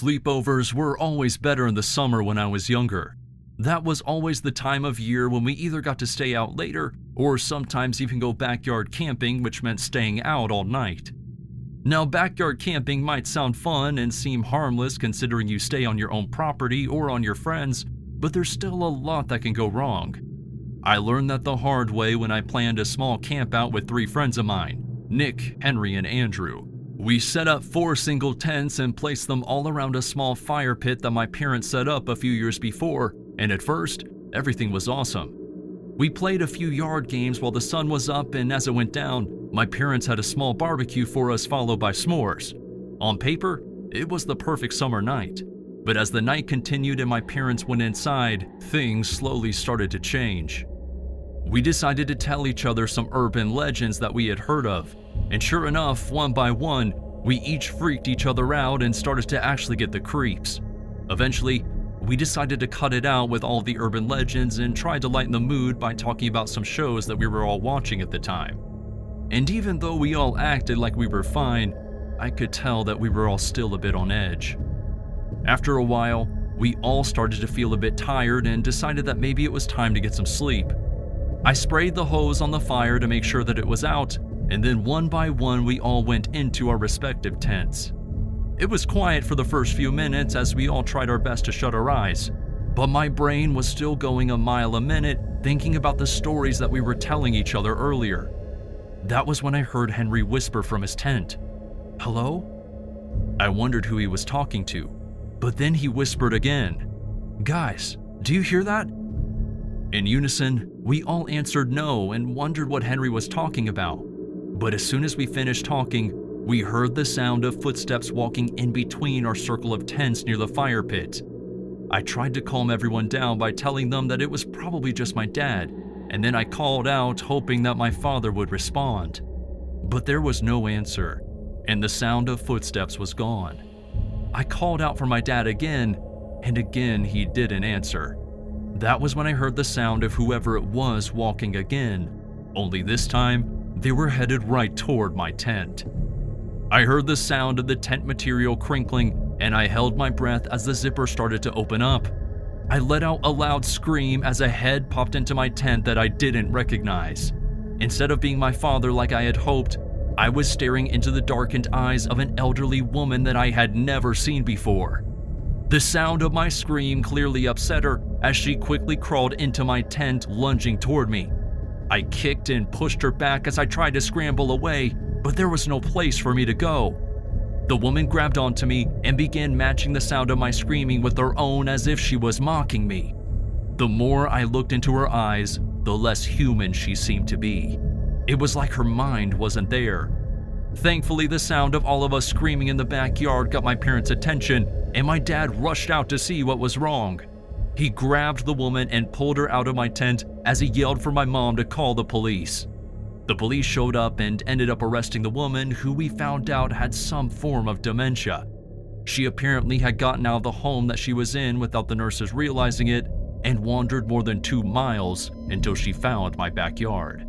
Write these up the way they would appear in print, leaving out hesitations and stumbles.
Sleepovers were always better in the summer when I was younger. That was always the time of year when we either got to stay out later or sometimes even go backyard camping, which meant staying out all night. Now, backyard camping might sound fun and seem harmless considering you stay on your own property or on your friends, but there's still a lot that can go wrong. I learned that the hard way when I planned a small camp out with 3 friends of mine, Nick, Henry, and Andrew. We set up 4 single tents and placed them all around a small fire pit that my parents set up a few years before, and at first, everything was awesome. We played a few yard games while the sun was up, and as it went down, my parents had a small barbecue for us followed by s'mores. On paper, it was the perfect summer night. But as the night continued and my parents went inside, things slowly started to change. We decided to tell each other some urban legends that we had heard of, and sure enough, one by one, we each freaked each other out and started to actually get the creeps. Eventually, we decided to cut it out with all the urban legends and tried to lighten the mood by talking about some shows that we were all watching at the time. And even though we all acted like we were fine, I could tell that we were all still a bit on edge. After a while, we all started to feel a bit tired and decided that maybe it was time to get some sleep. I sprayed the hose on the fire to make sure that it was out, and then one by one we all went into our respective tents. It was quiet for the first few minutes as we all tried our best to shut our eyes, but my brain was still going a mile a minute thinking about the stories that we were telling each other earlier. That was when I heard Henry whisper from his tent, "Hello?" I wondered who he was talking to, but then he whispered again, "Guys, do you hear that?" In unison, we all answered no and wondered what Henry was talking about. But as soon as we finished talking, we heard the sound of footsteps walking in between our circle of tents near the fire pit. I tried to calm everyone down by telling them that it was probably just my dad, and then I called out hoping that my father would respond. But there was no answer, and the sound of footsteps was gone. I called out for my dad again, and again he didn't answer. That was when I heard the sound of whoever it was walking again, only this time, they were headed right toward my tent. I heard the sound of the tent material crinkling, and I held my breath as the zipper started to open up. I let out a loud scream as a head popped into my tent that I didn't recognize. Instead of being my father like I had hoped, I was staring into the darkened eyes of an elderly woman that I had never seen before. The sound of my scream clearly upset her as she quickly crawled into my tent, lunging toward me. I kicked and pushed her back as I tried to scramble away, but there was no place for me to go. The woman grabbed onto me and began matching the sound of my screaming with her own as if she was mocking me. The more I looked into her eyes, the less human she seemed to be. It was like her mind wasn't there. Thankfully, the sound of all of us screaming in the backyard got my parents' attention, and my dad rushed out to see what was wrong. He grabbed the woman and pulled her out of my tent as he yelled for my mom to call the police. The police showed up and ended up arresting the woman, who we found out had some form of dementia. She apparently had gotten out of the home that she was in without the nurses realizing it and wandered more than 2 miles until she found my backyard.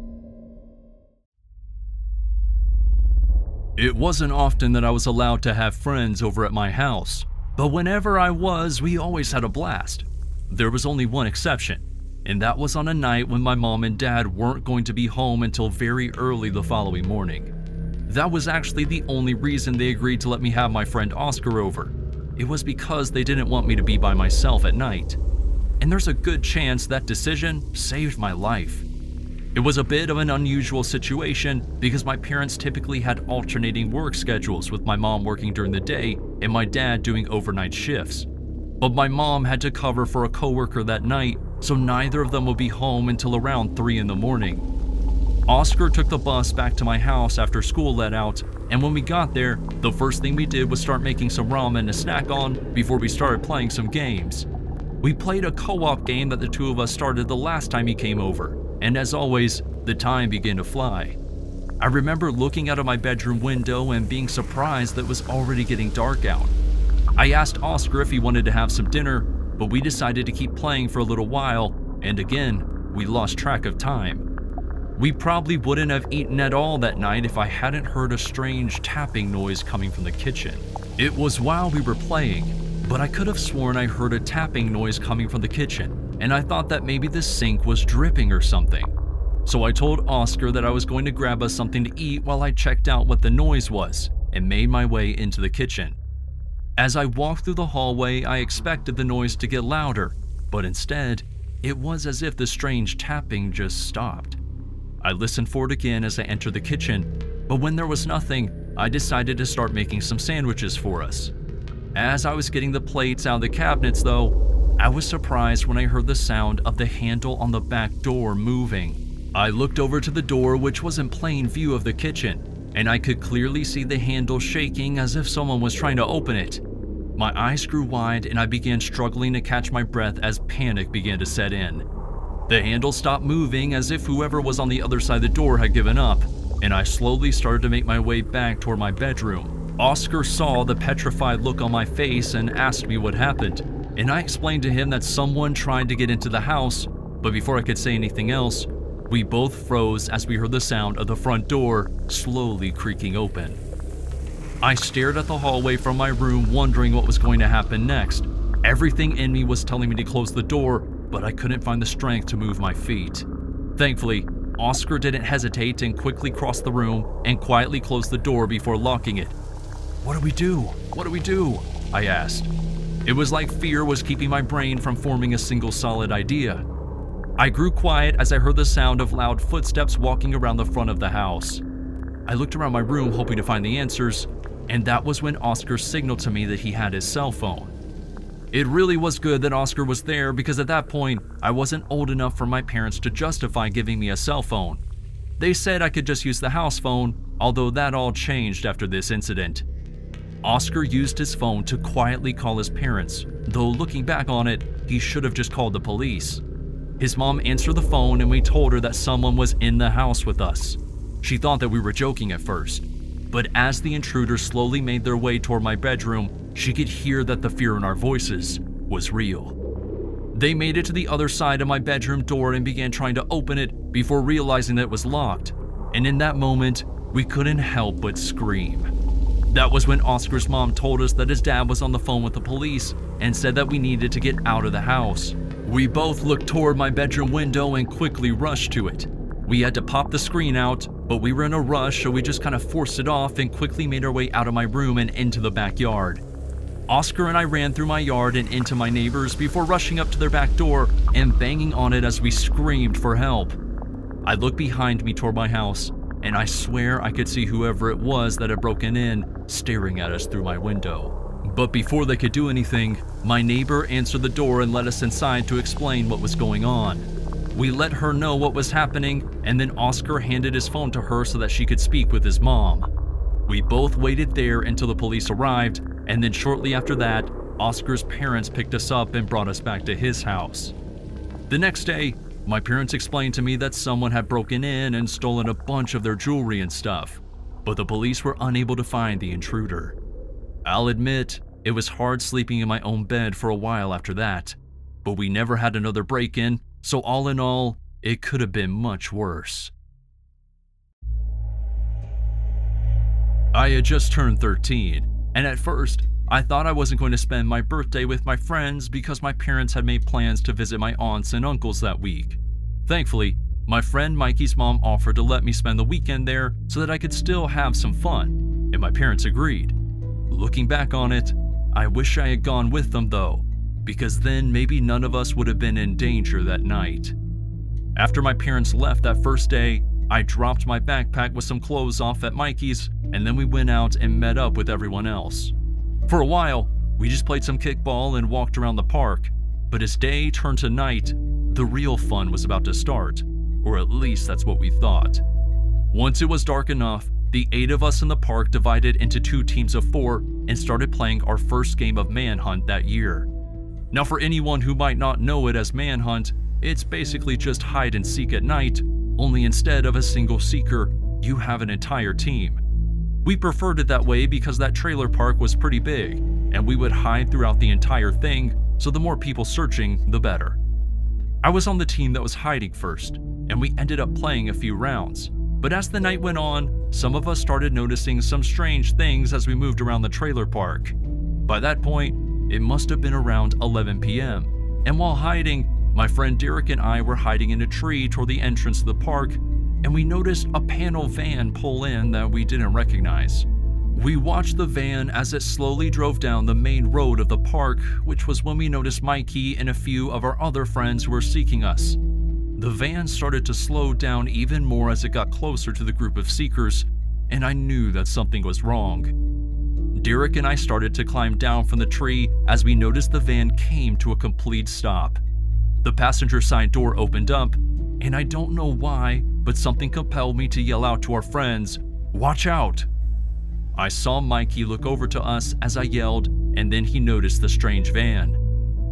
It wasn't often that I was allowed to have friends over at my house, but whenever I was, we always had a blast. There was only one exception, and that was on a night when my mom and dad weren't going to be home until very early the following morning. That was actually the only reason they agreed to let me have my friend Oscar over. It was because they didn't want me to be by myself at night. And there's a good chance that decision saved my life. It was a bit of an unusual situation because my parents typically had alternating work schedules, with my mom working during the day and my dad doing overnight shifts. But my mom had to cover for a coworker that night, so neither of them would be home until around 3 in the morning. Oscar took the bus back to my house after school let out, and when we got there, the first thing we did was start making some ramen to snack on before we started playing some games. We played a co-op game that the 2 of us started the last time he came over, and as always, the time began to fly. I remember looking out of my bedroom window and being surprised that it was already getting dark out. I asked Oscar if he wanted to have some dinner, but we decided to keep playing for a little while, and again, we lost track of time. We probably wouldn't have eaten at all that night if I hadn't heard a strange tapping noise coming from the kitchen. It was while we were playing, but I could have sworn I heard a tapping noise coming from the kitchen, and I thought that maybe the sink was dripping or something. So I told Oscar that I was going to grab us something to eat while I checked out what the noise was and made my way into the kitchen. As I walked through the hallway, I expected the noise to get louder, but instead, it was as if the strange tapping just stopped. I listened for it again as I entered the kitchen, but when there was nothing, I decided to start making some sandwiches for us. As I was getting the plates out of the cabinets though, I was surprised when I heard the sound of the handle on the back door moving. I looked over to the door, which was in plain view of the kitchen, and I could clearly see the handle shaking as if someone was trying to open it. My eyes grew wide and I began struggling to catch my breath as panic began to set in. The handle stopped moving as if whoever was on the other side of the door had given up, and I slowly started to make my way back toward my bedroom. Oscar saw the petrified look on my face and asked me what happened, and I explained to him that someone tried to get into the house, but before I could say anything else, we both froze as we heard the sound of the front door slowly creaking open. I stared at the hallway from my room, wondering what was going to happen next. Everything in me was telling me to close the door, but I couldn't find the strength to move my feet. Thankfully, Oscar didn't hesitate and quickly crossed the room and quietly closed the door before locking it. "What do we do? What do we do?" I asked. It was like fear was keeping my brain from forming a single solid idea. I grew quiet as I heard the sound of loud footsteps walking around the front of the house. I looked around my room hoping to find the answers, and that was when Oscar signaled to me that he had his cell phone. It really was good that Oscar was there because at that point, I wasn't old enough for my parents to justify giving me a cell phone. They said I could just use the house phone, although that all changed after this incident. Oscar used his phone to quietly call his parents, though looking back on it, he should have just called the police. His mom answered the phone and we told her that someone was in the house with us. She thought that we were joking at first, but as the intruders slowly made their way toward my bedroom, she could hear that the fear in our voices was real. They made it to the other side of my bedroom door and began trying to open it before realizing that it was locked, and in that moment, we couldn't help but scream. That was when Oscar's mom told us that his dad was on the phone with the police and said that we needed to get out of the house. We both looked toward my bedroom window and quickly rushed to it. We had to pop the screen out, but we were in a rush, so we just kind of forced it off and quickly made our way out of my room and into the backyard. Oscar and I ran through my yard and into my neighbors before rushing up to their back door and banging on it as we screamed for help. I looked behind me toward my house, and I swear I could see whoever it was that had broken in staring at us through my window. But before they could do anything, my neighbor answered the door and let us inside to explain what was going on. We let her know what was happening, and then Oscar handed his phone to her so that she could speak with his mom. We both waited there until the police arrived, and then shortly after that, Oscar's parents picked us up and brought us back to his house. The next day, my parents explained to me that someone had broken in and stolen a bunch of their jewelry and stuff, but the police were unable to find the intruder. I'll admit, it was hard sleeping in my own bed for a while after that, but we never had another break-in, so all in all, it could have been much worse. I had just turned 13, and at first, I thought I wasn't going to spend my birthday with my friends because my parents had made plans to visit my aunts and uncles that week. Thankfully, my friend Mikey's mom offered to let me spend the weekend there so that I could still have some fun, and my parents agreed. Looking back on it, I wish I had gone with them though, because then maybe none of us would have been in danger that night. After my parents left that first day, I dropped my backpack with some clothes off at Mikey's, and then we went out and met up with everyone else. For a while, we just played some kickball and walked around the park, but as day turned to night, the real fun was about to start, or at least that's what we thought. Once it was dark enough, the 8 of us in the park divided into 2 teams of 4 and started playing our first game of Manhunt that year. Now for anyone who might not know it as Manhunt, it's basically just hide and seek at night, only instead of a single seeker, you have an entire team. We preferred it that way because that trailer park was pretty big, and we would hide throughout the entire thing, so the more people searching, the better. I was on the team that was hiding first, and we ended up playing a few rounds. But as the night went on, some of us started noticing some strange things as we moved around the trailer park. By that point, it must have been around 11 p.m., and while hiding, my friend Derek and I were hiding in a tree toward the entrance of the park, and we noticed a panel van pull in that we didn't recognize. We watched the van as it slowly drove down the main road of the park, which was when we noticed Mikey and a few of our other friends who were seeking us. The van started to slow down even more as it got closer to the group of seekers, and I knew that something was wrong. Derek and I started to climb down from the tree as we noticed the van came to a complete stop. The passenger side door opened up, and I don't know why, but something compelled me to yell out to our friends, "Watch out!" I saw Mikey look over to us as I yelled, and then he noticed the strange van.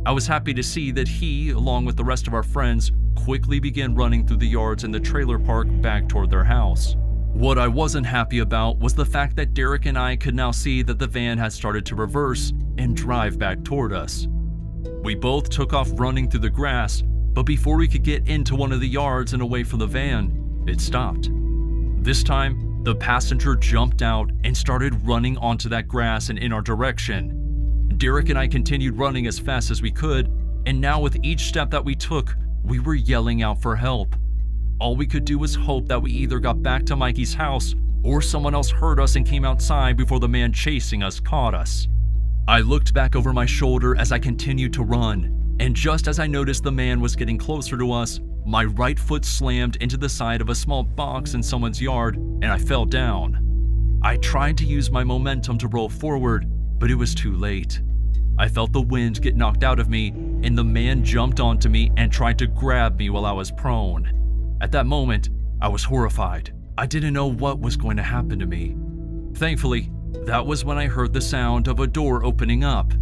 I was happy to see that he, along with the rest of our friends, quickly began running through the yards in the trailer park back toward their house. What I wasn't happy about was the fact that Derek and I could now see that the van had started to reverse and drive back toward us. We both took off running through the grass, but before we could get into one of the yards and away from the van, it stopped. This time, the passenger jumped out and started running onto that grass and in our direction. Derek and I continued running as fast as we could, and now with each step that we took, we were yelling out for help. All we could do was hope that we either got back to Mikey's house or someone else heard us and came outside before the man chasing us caught us. I looked back over my shoulder as I continued to run, and just as I noticed the man was getting closer to us, my right foot slammed into the side of a small box in someone's yard and I fell down. I tried to use my momentum to roll forward, but it was too late. I felt the wind get knocked out of me, and the man jumped onto me and tried to grab me while I was prone. At that moment, I was horrified. I didn't know what was going to happen to me. Thankfully, that was when I heard the sound of a door opening up.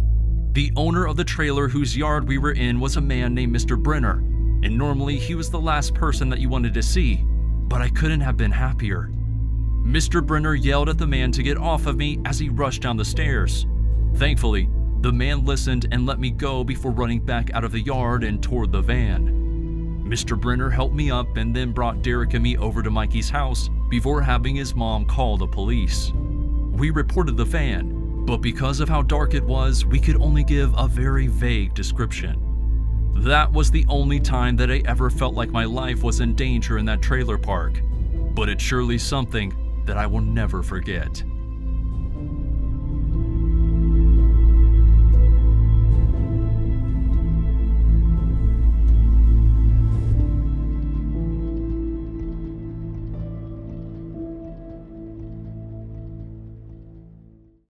The owner of the trailer whose yard we were in was a man named Mr. Brenner, and normally he was the last person that you wanted to see, but I couldn't have been happier. Mr. Brenner yelled at the man to get off of me as he rushed down the stairs. Thankfully, the man listened and let me go before running back out of the yard and toward the van. Mr. Brenner helped me up and then brought Derek and me over to Mikey's house before having his mom call the police. We reported the van, but because of how dark it was, we could only give a very vague description. That was the only time that I ever felt like my life was in danger in that trailer park, but it's surely something that I will never forget.